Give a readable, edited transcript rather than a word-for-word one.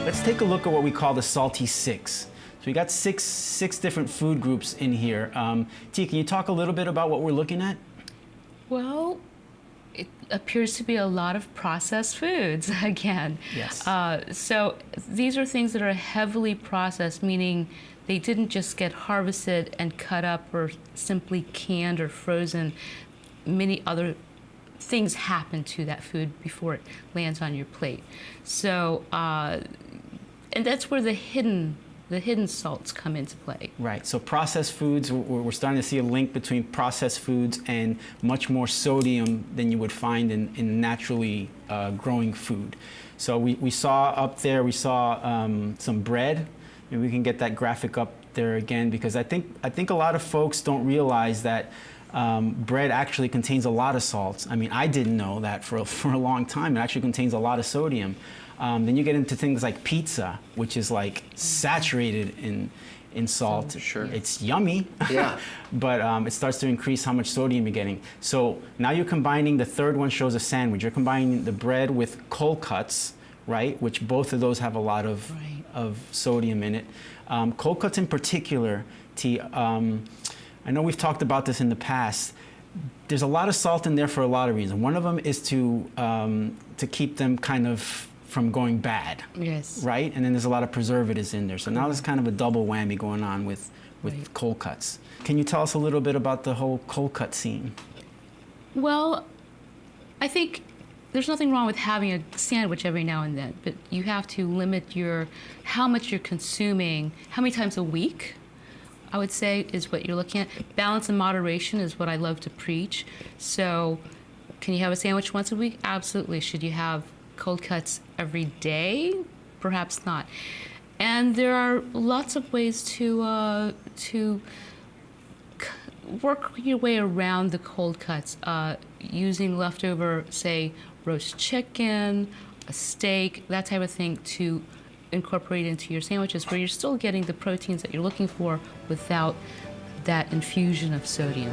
Let's take a look at what we call the salty six. So we got six different food groups in here. Thi, can you talk a little bit about what we're looking at? Well, it appears to be a lot of processed foods again. Yes. So these are things that are heavily processed, meaning they didn't just get harvested and cut up or simply canned or frozen. Many other things happen to that food before it lands on your plate. So, and that's where the hidden salts come into play. Right, so processed foods, we're starting to see a link between processed foods and much more sodium than you would find in naturally growing food. So we saw up there, we saw some bread. Maybe we can get that graphic up there again, because I think a lot of folks don't realize that bread actually contains a lot of salts. I mean, I didn't know that for a long time. It actually contains a lot of sodium. Then you get into things like pizza, which is like saturated in salt. Sure. It's yummy, yeah. but it starts to increase how much sodium you're getting. So now you're combining, the third one shows a sandwich. You're combining the bread with cold cuts, right? Which both of those have a lot of sodium in it. Cold cuts in particular, Thi, I know we've talked about this in the past. There's a lot of salt in there for a lot of reasons. One of them is to keep them kind of from going bad. Yes. Right? And then there's a lot of preservatives in there. So now there's kind of a double whammy going on with cold cuts. Can you tell us a little bit about the whole cold cut scene? Well, I think there's nothing wrong with having a sandwich every now and then, but you have to limit how much you're consuming, how many times a week, I would say, is what you're looking at. Balance and moderation is what I love to preach. So can you have a sandwich once a week? Absolutely. Should you have cold cuts every day? Perhaps not. And there are lots of ways to work your way around the cold cuts, using leftover, say, roast chicken, a steak, that type of thing, to incorporate into your sandwiches, where you're still getting the proteins that you're looking for without that infusion of sodium.